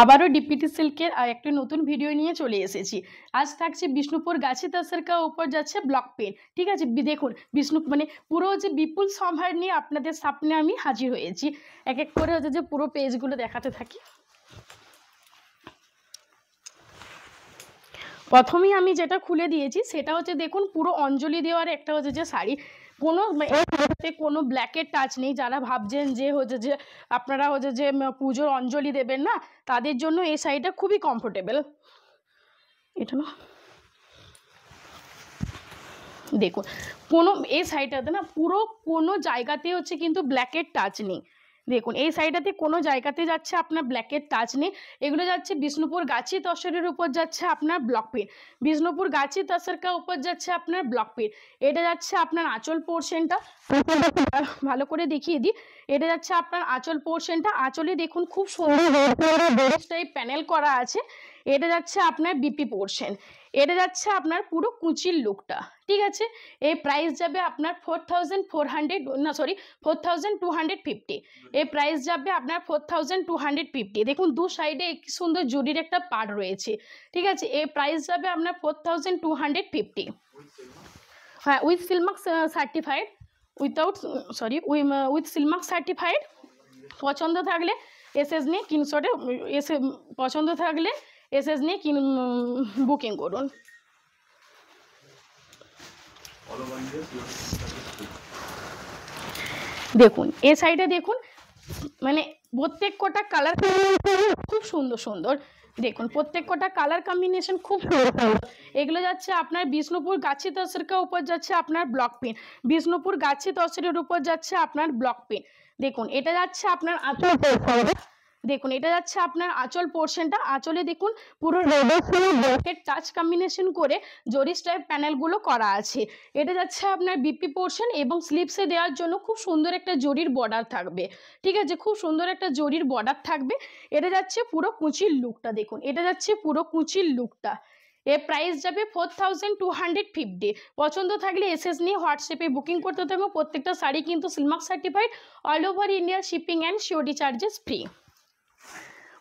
আবারও ডিপিটি সিল্কের একটি নতুন ভিডিও নিয়ে চলে এসেছি। আজ থাকছে বিষ্ণুপুর গাছি তাসরকা উপর যাচ্ছে ব্লক পেন। ঠিক আছে, দেখুন বিষ্ণু মানে পুরো যে বিপুল সম্ভার নিয়ে আপনাদের সামনে আমি হাজির হয়েছি। এক এক করে হচ্ছে যে পুরো পেজগুলো দেখাতে থাকি। প্রথমেই আমি যেটা খুলে দিয়েছি সেটা হচ্ছে দেখুন পুরো অঞ্জলি দেওয়ার একটা হচ্ছে যে শাড়ি, কোনো ব্ল্যাকের টাচ নেই। যারা ভাবছেন যে হচ্ছে যে আপনারা হচ্ছে যে পুজোর অঞ্জলি দেবেন না, তাদের জন্য এই শাড়িটা খুবই কমফোর্টেবল। এটা না দেখুন কোনো এই শাড়িটাতে না পুরো কোনো জায়গাতে হচ্ছে কিন্তু ব্ল্যাকের টাচ নেই। দেখুন এই শাড়িটাতে কোনো জায়গাতে যাচ্ছে আপনার ব্ল্যাকের টাচ নেই। এগুলো যাচ্ছে বিষ্ণুপুর গাছি তসরের উপর যাচ্ছে আপনার ব্লক পেন। বিষ্ণুপুর গাছি তসরকা উপর যাচ্ছে আপনার ব্লক পেন। এটা যাচ্ছে আপনার আঁচল পোর্শনটা, ভালো করে দেখিয়ে দিই। এটা যাচ্ছে আপনার আঁচল পোর্শনটা। আঁচলে দেখুন খুব সুন্দর টাইপ প্যানেল করা আছে। এটা যাচ্ছে আপনার বিপি পোর্শন। এটা যাচ্ছে আপনার পুরো কুচির লুকটা। ঠিক আছে, এই প্রাইস যাবে আপনার 4250। এই প্রাইস যাবে আপনার 4250। দেখুন দু সাইডে একটি সুন্দর জুড়ির একটা পাড় রয়েছে। ঠিক আছে, এই প্রাইস যাবে আপনার 4250। হ্যাঁ, with Silk Mark certified, with Silk Mark certified. পছন্দ থাকলে এসএস নিয়ে স্ক্রিনশটে পছন্দ থাকলে এসএস নিয়ে বুকিং করুন। দেখুন এই সাইডে দেখুন মানে প্রত্যেক কটা কালার খুব সুন্দর সুন্দর। দেখুন প্রত্যেক কটা কালার কম্বিনেশন খুব সুন্দর। এগুলো যাচ্ছে আপনার বিষ্ণুপুর গাছি তসরকা উপর যাচ্ছে আপনার ব্লক পেন। বিষ্ণুপুর গাছি তসরের উপর যাচ্ছে আপনার ব্লক পেন। দেখুন এটা যাচ্ছে আপনার আঁচল। দেখুন এটা যাচ্ছে আপনার আঁচল পোর্শনটা। আঁচলে দেখুন পুরো রেডের টাচ কম্বিনেশন করে জরি স্টাইপ প্যানেলগুলো করা আছে। এটা যাচ্ছে আপনার বিপি পোর্শন এবং স্লিপসে দেওয়ার জন্য খুব সুন্দর একটা জরির বর্ডার থাকবে। ঠিক আছে, খুব সুন্দর একটা জরির বর্ডার থাকবে। এটা যাচ্ছে পুরো কুচির লুকটা। দেখুন এটা যাচ্ছে পুরো কুচির লুকটা। এর প্রাইস যাবে 4250। পছন্দ থাকলে এসএস নিয়ে হোয়াটসঅ্যাপে বুকিং করতে থাকবে। প্রত্যেকটা শাড়ি কিন্তু Silk Mark certified, all over India shipping and COD charges free.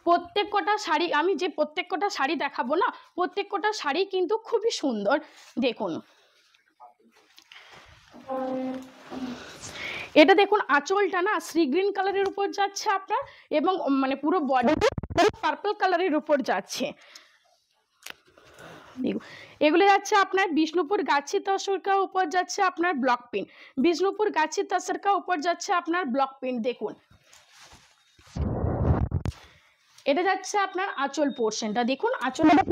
প্রত্যেক কটা শাড়ি আমি যে প্রত্যেক কটা শাড়ি দেখাবো না, প্রত্যেক কটা শাড়ি কিন্তু খুবই সুন্দর। দেখুন এটা দেখুন আঁচলটা না সি গ্রিন কালারের উপর যাচ্ছে আপনার এবং মানে পুরো বডি পার্পল কালারের উপর যাচ্ছে। এগুলো যাচ্ছে আপনার বিষ্ণুপুর গাছি তসরকা উপর যাচ্ছে আপনার ব্লক পেন। বিষ্ণুপুর গাছি তসরকা উপর যাচ্ছে আপনার ব্লক পেন। দেখুন এটা যাচ্ছে আপনার আঁচল পোর্শনটা। দেখুন আঁচলটা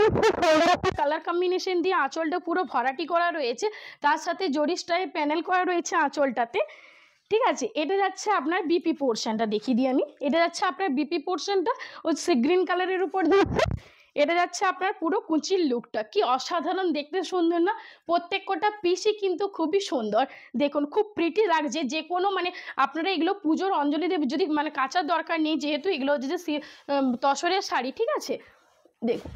কালার কম্বিনেশন দিয়ে আঁচলটা পুরো ভরাটি করা রয়েছে, তার সাথে জরি স্টাইল প্যানেল করা রয়েছে আঁচলটাতে। ঠিক আছে, এটা যাচ্ছে আপনার বিপি পোর্শনটা। দেখিয়ে দিই আমি। এটা যাচ্ছে আপনার বিপি পোর্শনটা হচ্ছে গ্রিন কালারের উপর যাচ্ছে। এটা যাচ্ছে আপনার পুরো কুচির লুকটা। কি অসাধারণ দেখতে সুন্দর না? প্রত্যেক কটা পিসই কিন্তু খুবই সুন্দর। দেখুন খুব প্রিটি লাগছে। যে কোনো মানে আপনারা এগুলো পুজোর অঞ্জলি দেবে যদি মানে কাচার দরকার নেই, যেহেতু এগুলো হচ্ছে যে তসরের শাড়ি। ঠিক আছে, দেখুন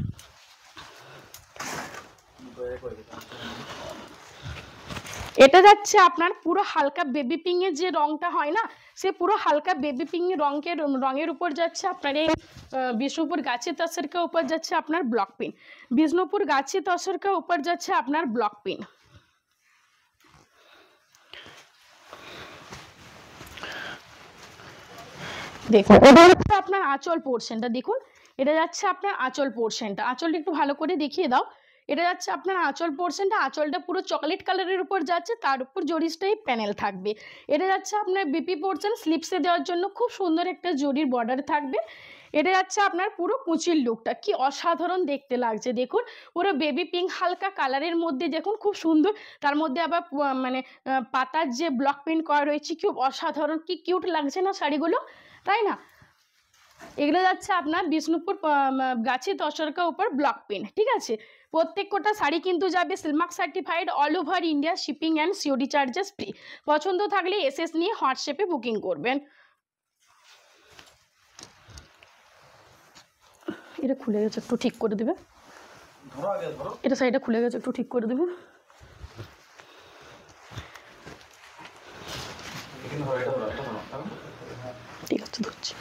এটা যাচ্ছে আপনার পুরো হালকা বেবি পিঙ্কের যে রংটা হয় না, সে পুরো হালকা বেবি পিঙ্ক রঙের উপর যাচ্ছে আপনার এই বিষ্ণুপুর গাছি তসরকা উপর যাচ্ছে আপনার ব্লক পেন। বিষ্ণুপুর গাছি তসরকা উপর যাচ্ছে আপনার ব্লক পেন। দেখুন এটা হচ্ছে আপনার আঁচল পোর্শনটা। দেখুন এটা যাচ্ছে আপনার আঁচল পোর্শনটা। আঁচলটা একটু ভালো করে দেখিয়ে দাও। এটা যাচ্ছে আপনার আঁচল পোর্শনটা। আঁচলটা পুরো চকলেট কালারের উপর যাচ্ছে, তার উপর জরি স্টাইপ প্যানেল থাকবে। এটা যাচ্ছে আপনার বিপি পোর্শন। স্লিপসে দেওয়ার জন্য খুব সুন্দর একটা জরির বর্ডার থাকবে। এটা যাচ্ছে আপনার পুরো কুচির লুকটা। কি অসাধারণ দেখতে লাগছে। দেখুন পুরো বেবি পিঙ্ক হালকা কালারের মধ্যে দেখুন খুব সুন্দর, তার মধ্যে আবার মানে পাতার যে ব্লক প্রিন্ট করা রয়েছে, খুব অসাধারণ। কি কিউট লাগছে না শাড়িগুলো, তাই না? এগুলো যাচ্ছে আপনার বিষ্ণুপুর গাছি তসরকা উপর ব্লক পেন। ঠিক আছে, প্রত্যেক কটা শাড়ি কিন্তু যাবে Silk Mark certified, all over India shipping and COD charges free. পছন্দ থাকলে এসএস নিয়ে হোয়াটসঅ্যাপে বুকিং করবেন। এটা খুলে গেছে, একটু ঠিক করে দেবে। এটা সাইডটা খুলে গেছে, একটু ঠিক করে দেবে। ঠিক আছে, ধরছি।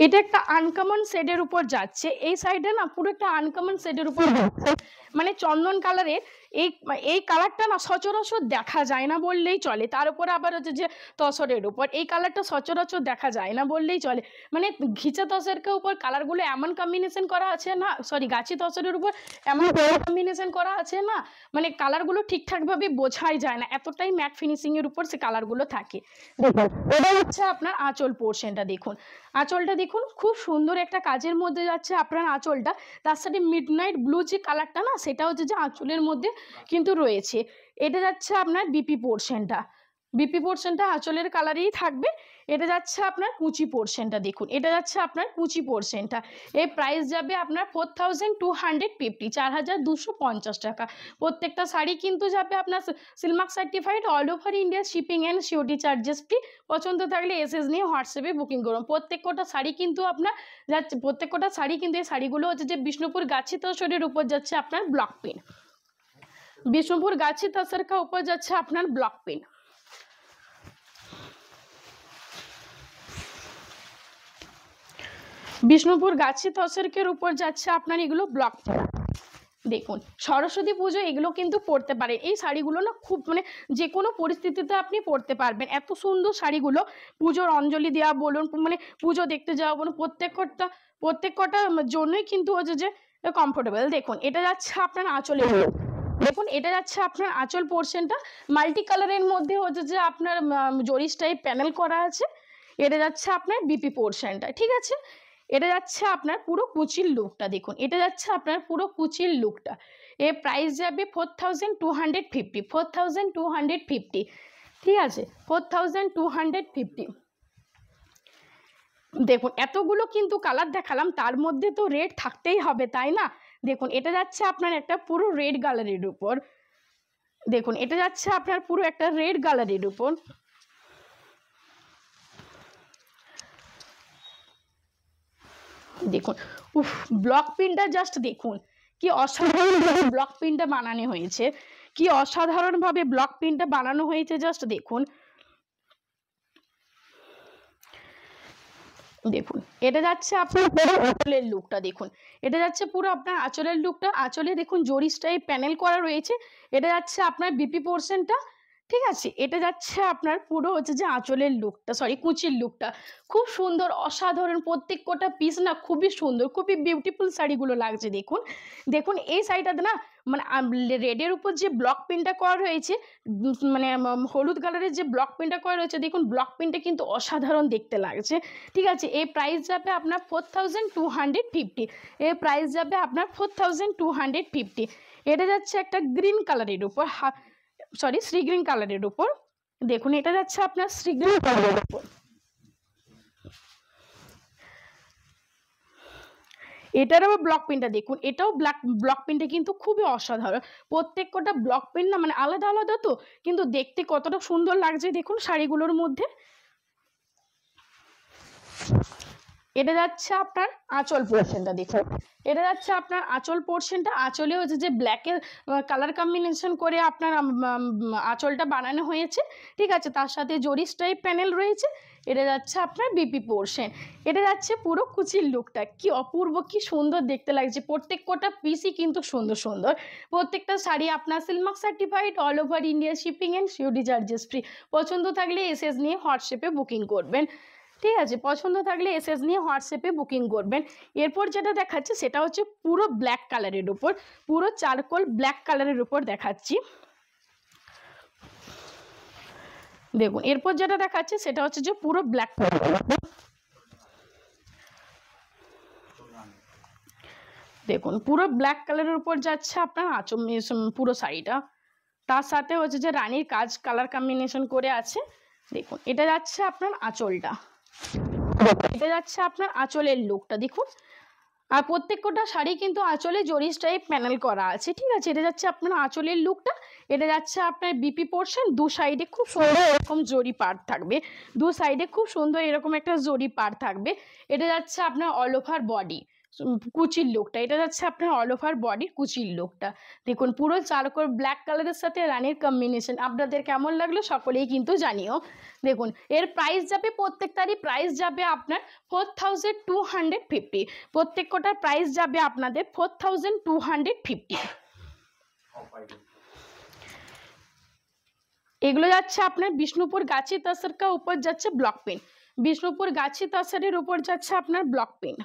এটা একটা আনকমন শেডের উপর যাচ্ছে, এই সাইডে না পুরো একটা আনকমন শেডের উপর যাচ্ছে, মানে চন্দন কালারের। এই এই কালারটা না সচরাচর দেখা যায় না বললেই চলে, তার উপর আবার হচ্ছে যে তসরের উপর এই কালারটা সচরাচর দেখা যায় না বললেই চলে। মানে ঘিচা তসরের উপর কালারগুলো এমন কম্বিনেশন করা আছে না, সরি গাছি তসরের উপর এমন কম্বিনেশন করা আছে না, মানে কালারগুলো ঠিকঠাকভাবে বোঝাই যায় না, এতটাই ম্যাট ফিনিশিংয়ের উপর সে কালারগুলো থাকে। দেখুন এটা হচ্ছে আপনার আঁচল পোর্শনটা, দেখুন আঁচলটা দেখুন খুব সুন্দর একটা কাজের মধ্যে যাচ্ছে আপনার আঁচলটা, তার সাথে মিডনাইট ব্লু যে কালারটা না সেটা হচ্ছে যে আঁচলের মধ্যে কিন্তু রয়েছে। এটা যাচ্ছে আপনার বিপি পোর্শনটা, বিপি পোর্শনটা আঁচলের কালারেই থাকবে। এটা যাচ্ছে আপনার কুচি পোর্শনটা, দেখুন এটা যাচ্ছে আপনার কুচি পোর্শনটা। এর প্রাইস যাবে আপনার 4250, 4250 টাকা। প্রত্যেকটা শাড়ি কিন্তু যাবে আপনার Silk Mark certified, all over India shipping and COT charges free. পছন্দ থাকলে এসএস নিয়ে হোয়াটসঅ্যাপে বুকিং করুন। প্রত্যেক কটা শাড়ি কিন্তু আপনার যাচ্ছে, প্রত্যেক কটা শাড়ি কিন্তু এই শাড়িগুলো হচ্ছে যে বিষ্ণুপুর গাছি তসরের উপর যাচ্ছে আপনার ব্লক প্রিন্ট, বিষ্ণুপুর গাছি তসর का ऊपर যাচ্ছে আপনার ব্লক প্রিন্ট। বিষ্ণুপুর গাছি তসরকের উপর যাচ্ছে আপনার এগুলো ব্লক প্রিন্ট। দেখুন সরস্বতী পুজো এগুলো কিন্তু পরতে পারে, এই শাড়িগুলো না খুব মানে যে কোনো পরিস্থিতিতে আপনি পরতে পারবেন, এত সুন্দর শাড়িগুলো। পুজোর অঞ্জলি দেওয়া বলুন, মানে পুজো দেখতে যাওয়া বলুন, প্রত্যেক কটা জন্যই কিন্তু হচ্ছে যে কমফোর্টেবল। দেখুন এটা যাচ্ছে আপনার আঁচলে, দেখুন এটা যাচ্ছে আপনার আঁচল পোর্শনটা, মাল্টি কালারের মধ্যে হচ্ছে যে আপনার জরি টাইপ প্যানেল করা আছে। এটা যাচ্ছে আপনার বিপি পোর্শনটা, ঠিক আছে। এটা যাচ্ছে আপনার পুরো কুচির লুকটা, দেখুন এটা যাচ্ছে আপনার পুরো কুচির লুকটা। এর প্রাইস যাবে 4250, 4250, ঠিক আছে 4250। দেখুন এতগুলো কিন্তু কালার দেখালাম, তার মধ্যে তো রেড থাকতেই হবে তাই না। দেখুন এটা যাচ্ছে আপনার একটা পুরো রেড কালারের উপর, দেখুন এটা যাচ্ছে আপনার পুরো একটা রেড কালারের উপর। দেখুন উফ, ব্লক প্রিন্টটা জাস্ট দেখুন কি অসাধারণভাবে ব্লক প্রিন্টটা বানানো হয়েছে, কি অসাধারণভাবে ব্লক প্রিন্টটা বানানো হয়েছে, জাস্ট দেখুন। দেখুন এটা যাচ্ছে আপনার পুরো আঁচলের লুকটা, দেখুন এটা যাচ্ছে পুরো আপনার আঁচলের লুকটা। আঁচলে দেখুন জরি টাইপ প্যানেল করা রয়েছে। এটা যাচ্ছে আপনার বিপি পোর্শনটা, ঠিক আছে। এটা যাচ্ছে আপনার পুরো হচ্ছে যে আঁচলের লুকটা, সরি কুচির লুকটা। খুব সুন্দর অসাধারণ, প্রত্যেক কটা পিস না খুবই সুন্দর, খুবই বিউটিফুল শাড়িগুলো লাগছে। দেখুন দেখুন এই শাড়িটাতে না মানে রেডের উপর যে ব্লক প্রিন্টটা করা রয়েছে, মানে হলুদ কালারের যে ব্লক প্রিন্টটা করা রয়েছে, দেখুন ব্লক প্রিন্টটা কিন্তু অসাধারণ দেখতে লাগছে, ঠিক আছে। এই প্রাইস যাবে আপনার 4250, এর প্রাইস যাবে আপনার 4250। এটা যাচ্ছে একটা গ্রিন কালারের উপর, সরি শ্রী গ্রিন কালারের উপর। দেখুন এটা যাচ্ছে আপনার শ্রী গ্রিন কালারের উপর। এটার আবার ব্লক প্রিন্টটা দেখুন, এটাও ব্লক প্রিন্টটা কিন্তু খুবই অসাধারণ। প্রত্যেক কটা ব্লক প্রিন্ট না মানে আলাদা আলাদা তো, কিন্তু দেখতে কতটা সুন্দর লাগছে দেখুন শাড়িগুলোর মধ্যে। এটা যাচ্ছে আপনার আঁচল পোর্শনটা, দেখুন এটা যাচ্ছে আপনার আঁচল পোর্শনটা। আঁচলে হচ্ছে যে ব্ল্যাকের কালার কম্বিনেশন করে আপনার আঁচলটা বানানো হয়েছে, ঠিক আছে। তার সাথে জরি টাইপ প্যানেল রয়েছে। এটা যাচ্ছে আপনার বিপি পোর্শন। এটা যাচ্ছে পুরো কুচির লুকটা, কি অপূর্ব কি সুন্দর দেখতে লাগছে। প্রত্যেক কটা পিসই কিন্তু সুন্দর সুন্দর। প্রত্যেকটা শাড়ি আপনার Silk Mark certified, all over India shipping and COT charges free. পছন্দ থাকলে এসএস নিয়ে হোয়াটসঅ্যাপে বুকিং করবেন, ঠিক আছে। পছন্দ থাকলে এসএস নিয়ে হোয়াটসঅ্যাপে বুকিং করবেন। এরপর যেটা দেখাচ্ছে সেটা হচ্ছে পুরো ব্ল্যাক কালারের উপর, পুরো চারকোল ব্ল্যাক কালারের উপর দেখাচ্ছি। দেখুন এরপর যেটা দেখাচ্ছে সেটা হচ্ছে যে পুরো ব্ল্যাক কালারের উপর। দেখুন পুরো ব্ল্যাক কালারের উপর যাচ্ছে আপনার পুরো শাড়িটা। তার সাথে হচ্ছে যে রানীর কাজ কালার কম্বিনেশন করে আছে। দেখুন এটা যাচ্ছে আপনার আঁচলটা, এটা যাচ্ছে আপনার আঁচলের লুকটা, দেখুন। আর প্রত্যেক কটা শাড়ি কিন্তু আঁচলে জরি টাইপ প্যানেল করা আছে, ঠিক আছে। এটা যাচ্ছে আপনার আঁচলের লুকটা। এটা যাচ্ছে আপনার বিপি পোর্শন, দু সাইডে খুব সুন্দর এরকম জরি পাড় থাকবে, দু সাইডে খুব সুন্দর এরকম একটা জরি পাড় থাকবে। এটা যাচ্ছে আপনার অল ওভার বডি, কুচির লুকটা, এটা যাচ্ছে আপনার অল ওভার বডির কুচির লুকটা। দেখুন পুরো চারকোল ব্ল্যাক কালারের সাথে রানীর কম্বিনেশন, আপনাদের কেমন লাগলো সকলেই কিন্তু জানিও। দেখুন এর প্রাইস যাবে, প্রত্যেকটারই প্রাইস যাবে আপনার 4250, প্রত্যেক কটার প্রাইস যাবে আপনাদের 4250। এগুলো যাচ্ছে আপনার বিষ্ণুপুর গাছি তাসরকা উপর যাচ্ছে ব্লক পিন, বিষ্ণুপুর গাছি তাসরের উপর যাচ্ছে আপনার ব্লক পিন।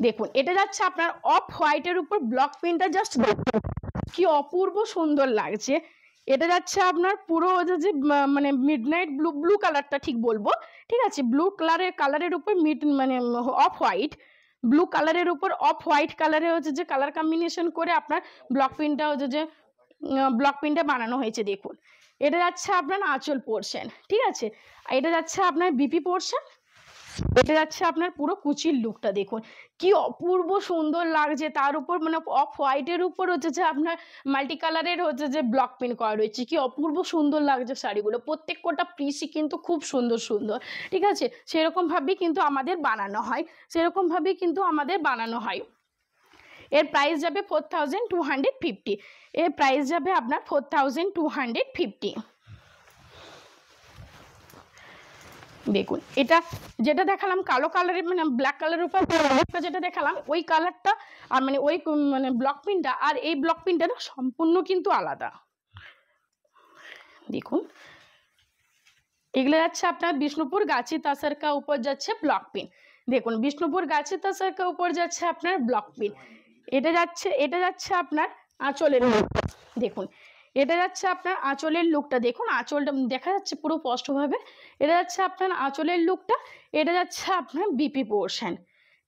দেখুন এটা যাচ্ছে আপনার অফ হোয়াইটের উপর ব্লক প্রিন্টটা, জাস্ট কি অপূর্ব সুন্দর লাগছে। এটা যাচ্ছে আপনার পুরো যে মানে মিডনাইট ব্লু, ব্লু কালারটা ঠিক বলবো, ঠিক আছে, ব্লু কালারের উপর মানে অফ হোয়াইট, ব্লু কালারের উপর অফ হোয়াইট কালারে হচ্ছে যে কালার কম্বিনেশন করে আপনার ব্লক প্রিন্টটা হচ্ছে যে ব্লক প্রিন্টটা বানানো হয়েছে। দেখুন এটা যাচ্ছে আপনার আঁচল পোর্শন, ঠিক আছে, এটা যাচ্ছে আপনার বিপি পোর্শন, এটা যাচ্ছে আপনার পুরো কুচির লুকটা। দেখুন কি অপূর্ব সুন্দর লাগছে, তার উপর মানে অফ হোয়াইটের উপর হচ্ছে যে আপনার মাল্টি কালারের হচ্ছে যে ব্লক প্রিন্ট করা রয়েছে, কি অপূর্ব সুন্দর লাগছে শাড়িগুলো, প্রত্যেক কটা পিসই কিন্তু খুব সুন্দর সুন্দর, ঠিক আছে, সেরকমভাবেই কিন্তু আমাদের বানানো হয়, সেরকমভাবেই কিন্তু আমাদের বানানো হয়। এর প্রাইস যাবে 4250, এর প্রাইস যাবে আপনার 4250। দেখুন এটা যেটা দেখালাম কালো কালারের মানে ব্ল্যাক কালারের উপর যেটা দেখালাম ওই কালারটা আর মানে ওই মানে ব্লক প্রিন্টটা আর এই ব্লক প্রিন্টটা না সম্পূর্ণ কিন্তু আলাদা। দেখুন এগুলো যাচ্ছে আপনার বিষ্ণুপুর গাছি তাসরকা উপর যাচ্ছে ব্লক প্রিন্ট। দেখুন বিষ্ণুপুর গাছি তাসরকা উপর যাচ্ছে আপনার ব্লক প্রিন্ট। এটা যাচ্ছে আপনার আঁচলের লুক। দেখুন এটা যাচ্ছে আপনার আঁচলের লুকটা, দেখুন আঁচলটা দেখা যাচ্ছে পুরো স্পষ্টভাবে, এটা যাচ্ছে আপনার আঁচলের লুকটা, এটা যাচ্ছে আপনার বিপি পোর্শন,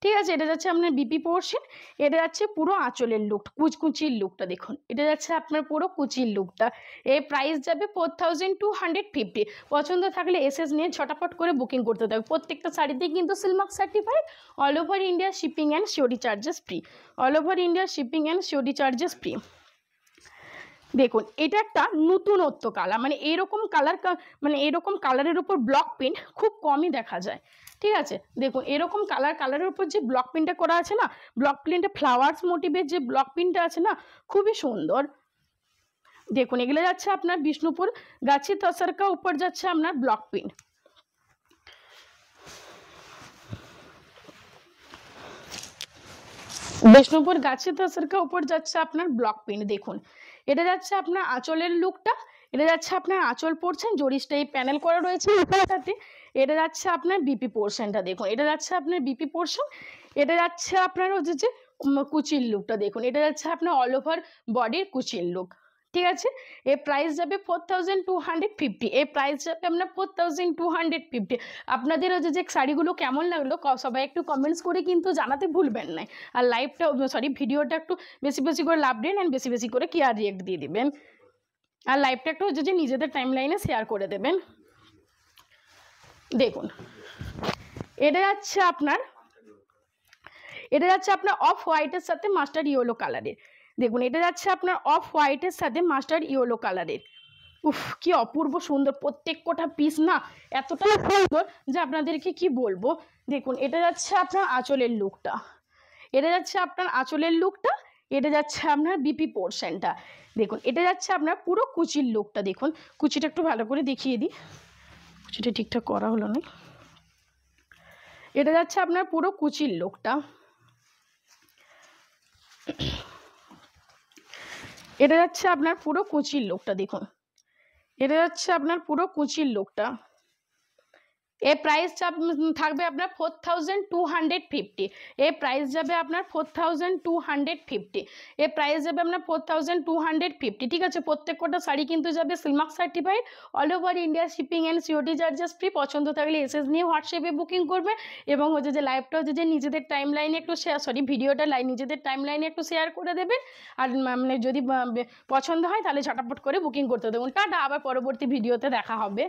ঠিক আছে, এটা যাচ্ছে আপনার বিপি পোর্শন, এটা যাচ্ছে পুরো আঁচলের লুক, কুচির লুকটা। দেখুন এটা যাচ্ছে আপনার পুরো কুচির লুকটা। এই প্রাইস যাবে 4250। পছন্দ থাকলে এসএস নিয়ে ছটাপট করে বুকিং করতে থাকবে। প্রত্যেকটা শাড়িতেই কিন্তু Silk Mark certified, all over India shipping and COD charges free, all over India shipping and COD charges free. দেখুন এটা একটা নতুনত্ব কালার, মানে এরকম কালার মানে এরকম কালারের উপর ব্লক প্রিন্ট খুব কমই দেখা যায়, ঠিক আছে। দেখুন এরকম কালারের উপর যে ব্লক প্রিন্টটা করা আছে না, ব্লক প্রিন্টে ফ্লাওয়ার্স মোটিভের যে ব্লক প্রিন্টটা আছে না, খুবই সুন্দর। দেখুন এগুলো যাচ্ছে আপনার বিষ্ণুপুর গাছি তসরকা উপর যাচ্ছে আপনার ব্লক প্রিন্ট। বিষ্ণুপুর গাছি তসরকা উপর যাচ্ছে আপনার ব্লক প্রিন্ট। দেখুন এটা যাচ্ছে আপনার আঁচলের লুকটা, এটা যাচ্ছে আপনার আঁচল পোর্শন, জরিসটা এই প্যানেল করা রয়েছে এটাতে, এটা যাচ্ছে আপনার বিপি পোর্শনটা। দেখুন এটা যাচ্ছে আপনার বিপি পোর্শন, এটা যাচ্ছে আপনার হচ্ছে যে কুচির লুকটা। দেখুন এটা যাচ্ছে আপনার অল ওভার বডির কুচির লুক, ঠিক আছে। এর প্রাইস যাবে 4250, এর প্রাইস যাবে আপনার 4250। আপনাদের হচ্ছে যে শাড়িগুলো কেমন লাগলো সবাই একটু কমেন্টস করে কিন্তু জানাতে ভুলবেন না। আর লাইভটা ভিডিওটা একটু বেশি বেশি করে লাভ দেন অ্যান্ড বেশি বেশি করে কেয়ার রিয়েক্ট দিয়ে দিবেন, আর লাইভটা একটু হচ্ছে যে নিজেদের টাইম লাইনে শেয়ার করে দেবেন। দেখুন এটা যাচ্ছে আপনার অফ হোয়াইটের সাথে মাস্টার্ড ইয়েলো কালারের। দেখুন এটা যাচ্ছে আপনার অফ হোয়াইটের সাথে মাস্টার্ড ইয়েলো কালারের। উফ কি অপূর্ব সুন্দর, প্রত্যেক কটা পিস না এতটা সুন্দর যে আপনাদেরকে কি বলবো। দেখুন এটা যাচ্ছে আপনার আঁচলের লুকটা, এটা যাচ্ছে আপনার আঁচলের লুকটা, এটা যাচ্ছে আপনার বিপি পোর্শনটা। দেখুন এটা যাচ্ছে আপনার পুরো কুচির লুকটা। দেখুন কুচিটা একটু ভালো করে দেখিয়ে দিই, কুচিটা ঠিকঠাক করা হলো না। এটা যাচ্ছে আপনার পুরো কুচির লুকটা, এটা যাচ্ছে আপনার পুরো কুচির লুকটা। দেখুন এটা যাচ্ছে আপনার পুরো কুচির লুকটা। এর প্রাইস থাকবে আপনার 4250, এর প্রাইস যাবে আপনার 4250, এর প্রাইস যাবে আপনার 4250, ঠিক আছে। প্রত্যেক কটা শাড়ি কিন্তু যাবে Silk Mark certified, all over India shipping and COD charges free. পছন্দ থাকলে এসএস নিয়ে হোয়াটসঅ্যাপে বুকিং করবে, এবং হচ্ছে যে লাইভটা হচ্ছে যে নিজেদের টাইম লাইনে একটু ভিডিওটা নিজেদের টাইম লাইনে একটু শেয়ার করে দেবেন। আর মানে যদি পছন্দ হয় তাহলে ঝটাপট করে বুকিং করতে দেবেন। টাটা, আবার পরবর্তী ভিডিওতে দেখা হবে।